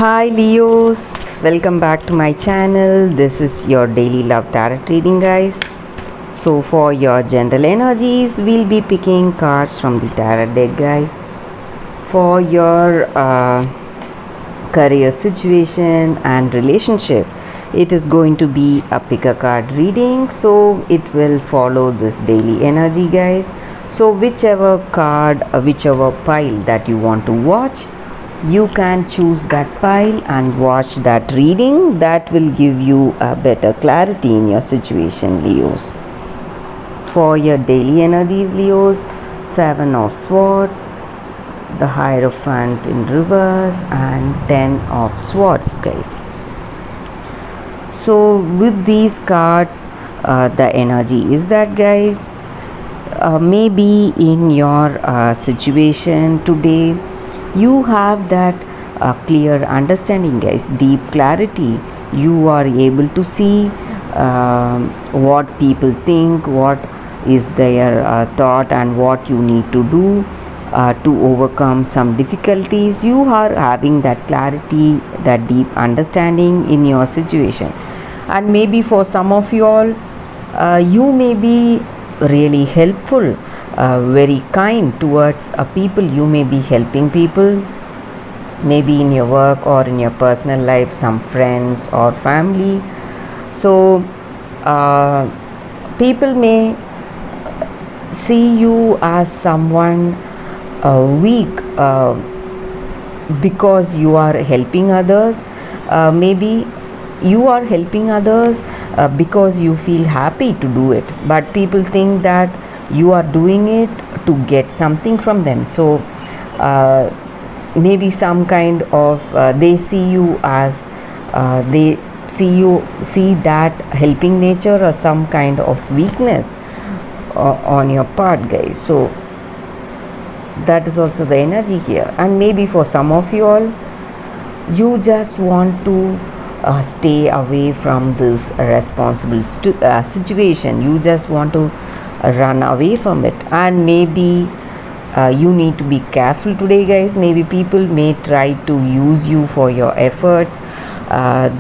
Hi Leos, welcome back to my channel. This is your daily love tarot reading, guys. So for your general energies, we'll be picking cards from the tarot deck, guys. For your career situation and relationship, it is going to be a pick a card reading, so it will follow this daily energy, guys. So whichever card, whichever pile that you want to watch, you can choose that pile and watch that reading. That will give you a better clarity in your situation, Leos. For your daily energies, Leos, 7 of Swords, the Hierophant in reverse, and 10 of Swords, guys. So with these cards, the energy is that, guys, maybe in your situation today, you have that clear understanding, guys, deep clarity. You are able to see what people think, what is their thought, and what you need to do to overcome some difficulties. You are having that clarity, that deep understanding in your situation. And maybe for some of you all, you may be really helpful, very kind towards people. You may be helping people, maybe in your work or in your personal life, some friends or family. So people may see you as someone weak because you are helping others. Maybe you are helping others because you feel happy to do it, but people think that you are doing it to get something from them. So maybe some kind of they see you as they see that helping nature or some kind of weakness on your part, guys. So that is also the energy here. And maybe for some of you all, you just want to stay away from this responsible situation. You just want to run away from it. And maybe you need to be careful today, guys. Maybe people may try to use you for your efforts.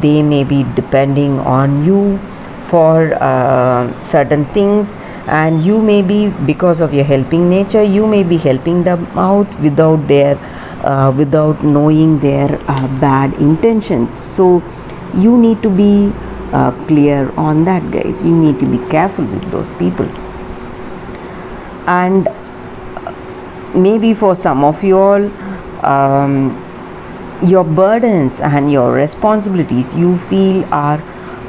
They may be depending on you for certain things, and you may be, because of your helping nature, you may be helping them out without their without knowing their bad intentions. So you need to be clear on that, guys. You need to be careful with those people. And maybe for some of you all, your burdens and your responsibilities you feel are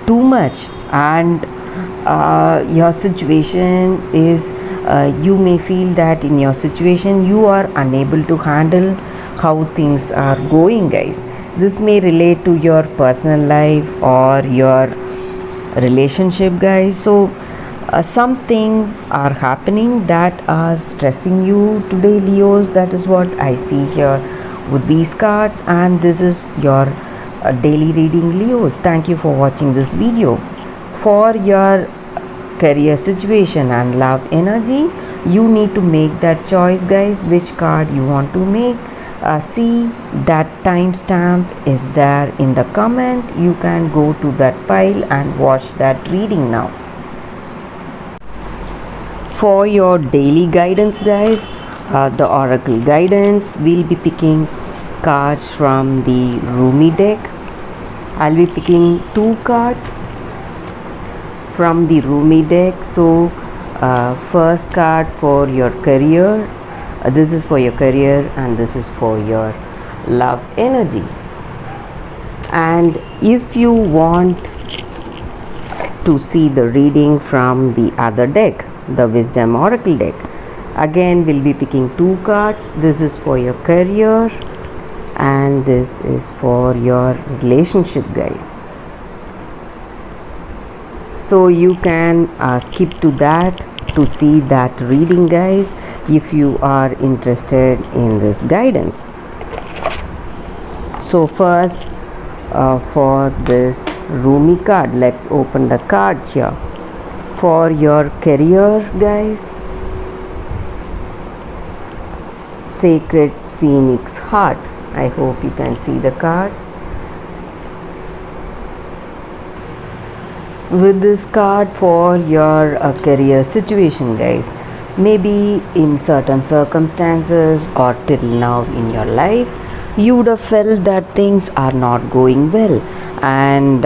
too much, and your situation is you may feel that in your situation you are unable to handle how things are going, guys. This may relate to your personal life or your relationship, guys. So some things are happening that are stressing you today, Leos. That is what I see here with these cards, and this is your daily reading, Leos. Thank you for watching this video. For your career situation and love energy, you need to make that choice, guys, which card you want to make. See that timestamp is there in the comment. You can go to that pile and watch that reading now. For your daily guidance, guys, the oracle guidance, we'll be picking cards from the Rumi deck. I'll be picking 2 cards from the Rumi deck. So first card for your career, this is for your career, and this is for your love energy. And if you want to see the reading from the other deck, the Wisdom Oracle deck, again we'll be picking 2 cards. This is for your career and this is for your relationship, guys. So you can skip to that to see that reading, guys, if you are interested in this guidance. So first for this Rumi card, let's open the card here. For your career, guys, Sacred Phoenix Heart. I hope you can see the card. with this card for your career situation, guys. Maybe in certain circumstances or till now in your life, you would have felt that things are not going well, and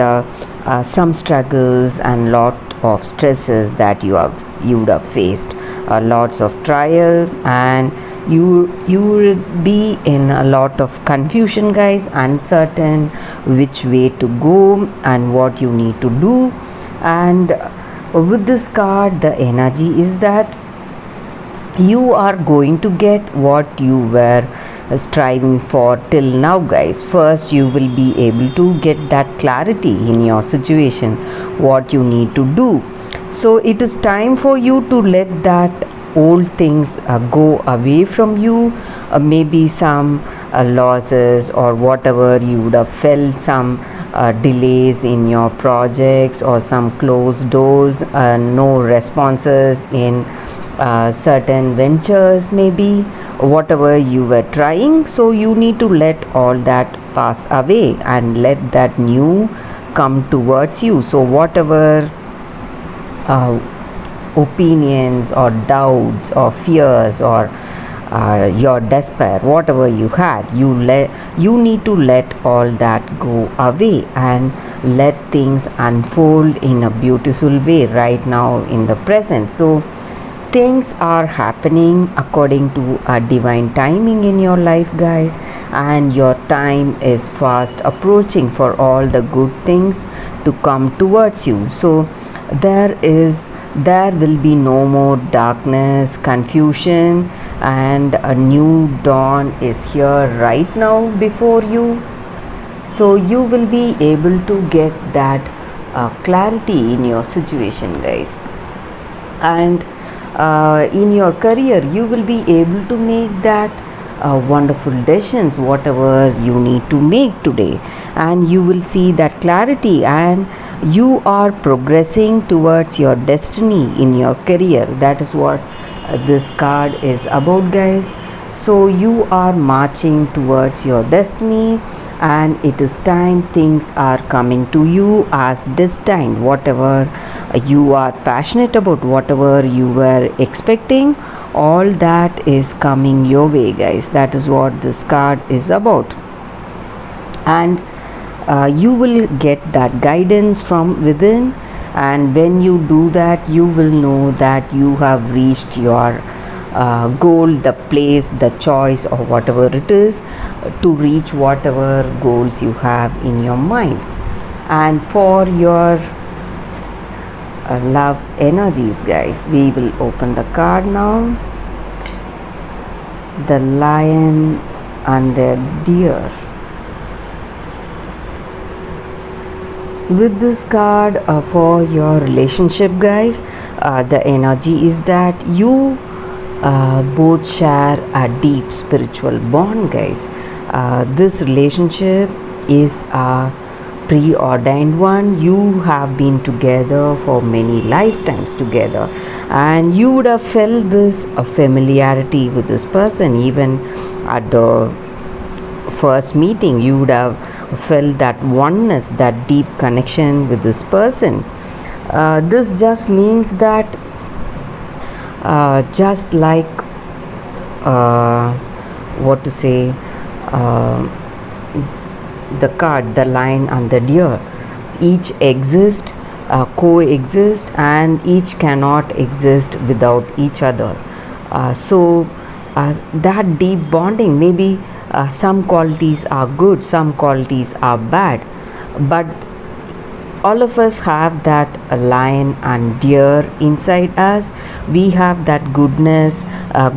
some struggles and lot of stresses that you would have faced, lots of trials, and you would be in a lot of confusion, guys, uncertain which way to go and what you need to do. And with this card, the energy is that you are going to get what you were striving for till now, guys. First, you will be able to get that clarity in your situation, what you need to do. So it is time for you to let that old things go away from you. Maybe some losses or whatever, you would have felt some delays in your projects or some closed doors, no responses in certain ventures, maybe whatever you were trying. So you need to let all that pass away and let that new come towards you. So whatever opinions or doubts or fears or your despair, whatever you had, you need to let all that go away and let things unfold in a beautiful way right now in the present. So things are happening according to a divine timing in your life, guys, and your time is fast approaching for all the good things to come towards you. So there will be no more darkness, confusion, and a new dawn is here right now before you. So you will be able to get that clarity in your situation, guys. And in your career, you will be able to make that wonderful decisions, whatever you need to make today, and you will see that clarity, and you are progressing towards your destiny in your career. That is what this card is about, guys. So you are marching towards your destiny, and it is time things are coming to you as destined. Whatever you are passionate about, whatever you were expecting, all that is coming your way, guys. That is what this card is about. And you will get that guidance from within, and when you do that, you will know that you have reached your goal, the place, the choice, or whatever it is, to reach whatever goals you have in your mind. And for your love energies, guys, we will open the card now. The lion and the deer. With this card for your relationship, guys, the energy is that you both share a deep spiritual bond, guys. This relationship is a preordained one. You have been together for many lifetimes together, and you would have felt this familiarity with this person. Even at the first meeting, you would have felt that oneness, that deep connection with this person. This just means that just like what to say, the card, the lion and the deer, each exist, coexist, and each cannot exist without each other. So that deep bonding, maybe some qualities are good, some qualities are bad, but all of us have that lion and deer inside us. We have that goodness,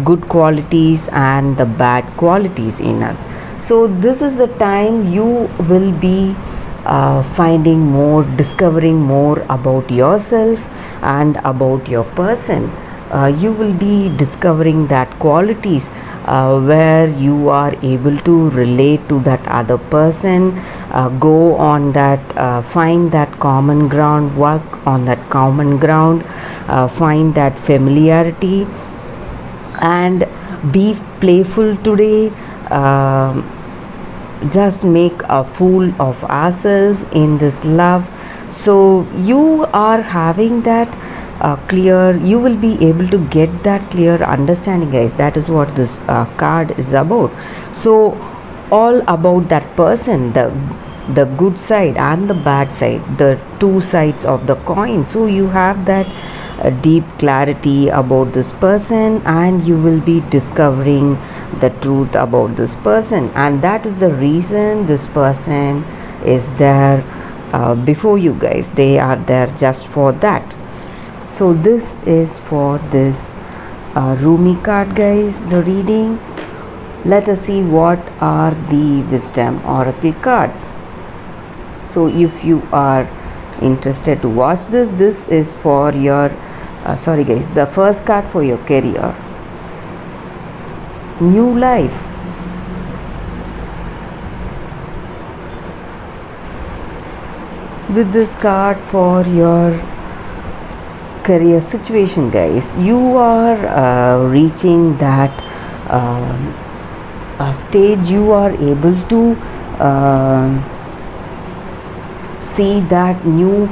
good qualities, and the bad qualities in us. So this is the time you will be finding more, discovering more about yourself and about your person. You will be discovering that qualities where you are able to relate to that other person, go on that, find that common ground, work on that common ground, find that familiarity, and be playful today. Just make a fool of ourselves in this love. So you are having that clear, you will be able to get that clear understanding, guys. That is what this card is about. So all about that person, the good side and the bad side, the two sides of the coin. So you have that deep clarity about this person, and you will be discovering the truth about this person, and that is the reason this person is there before you, guys. They are there just for that. So this is for this Rumi card, guys, the reading. Let us see what are the wisdom oracle cards. So if you are interested to watch this is for your sorry guys, the first card for your career, new life. With this card for your career situation, guys, you are reaching that stage. You are able to see that new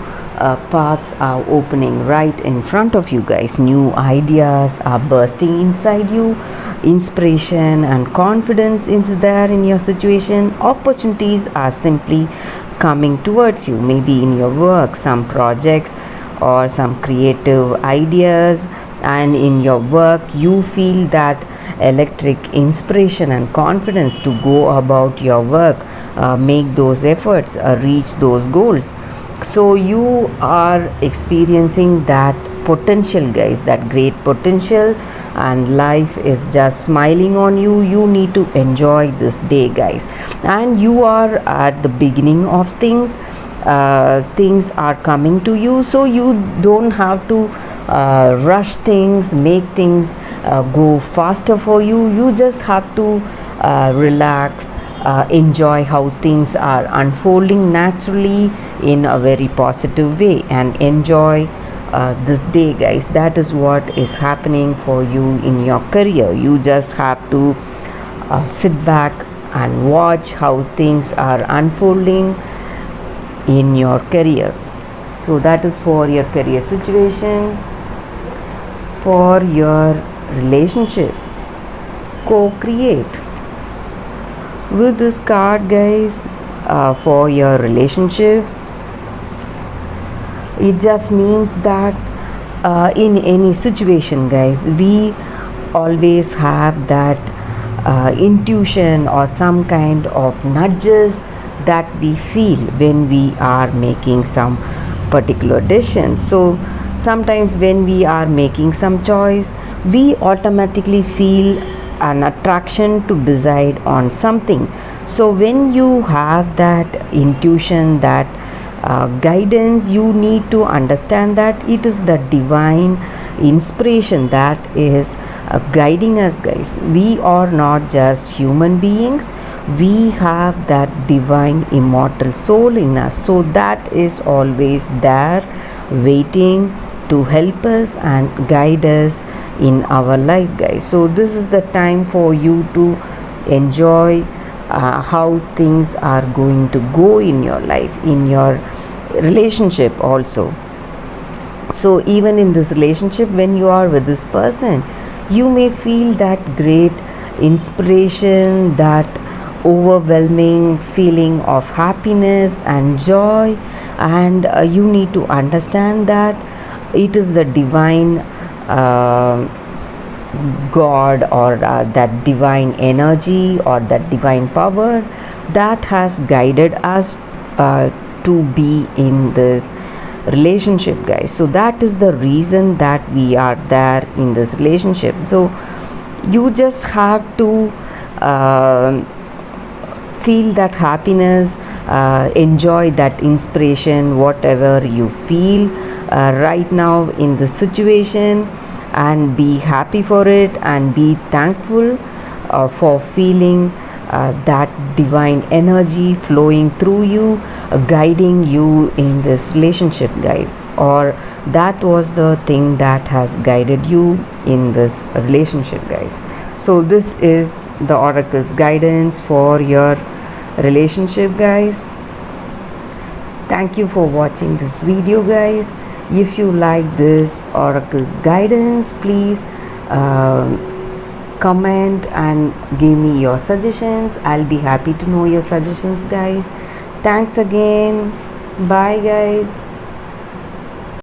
paths are opening right in front of you, guys. New ideas are bursting inside you. Inspiration and confidence is there in your situation. Opportunities are simply coming towards you, maybe in your work, some projects or some creative ideas. And in your work you feel that electric inspiration and confidence to go about your work, make those efforts, reach those goals. So you are experiencing that potential, guys, that great potential, and life is just smiling on you. You need to enjoy this day, guys, and you are at the beginning of things. Things are coming to you, so you don't have to rush things, make things go faster for you. You just have to relax, enjoy how things are unfolding naturally in a very positive way, and enjoy this day, guys. That is what is happening for you in your career. You just have to sit back and watch how things are unfolding in your career. So that is for your career situation. For your relationship, co-create. With this card, guys, for your relationship, it just means that in any situation, guys, we always have that intuition or some kind of nudges that we feel when we are making some particular decisions. So sometimes when we are making some choice, we automatically feel an attraction to decide on something. So when you have that intuition, that guidance, you need to understand that it is the divine inspiration that is guiding us, guys. We are not just human beings, we have that divine immortal soul in us, so that is always there waiting to help us and guide us in our life, guys. So this is the time for you to enjoy how things are going to go in your life, in your relationship also. So even in this relationship, when you are with this person, you may feel that great inspiration, that overwhelming feeling of happiness and joy, and you need to understand that it is the divine God, or that divine energy, or that divine power that has guided us to be in this relationship, guys. So that is the reason that we are there in this relationship. So you just have to feel that happiness, enjoy that inspiration, whatever you feel right now in the situation, and be happy for it, and be thankful for feeling that divine energy flowing through you, guiding you in this relationship, guys, or that was the thing that has guided you in this relationship, guys. So this is the oracle's guidance for your relationship, guys. Thank you for watching this video, guys. If you like this oracle guidance, please comment and give me your suggestions. I'll be happy to know your suggestions, guys. Thanks again. Bye, guys.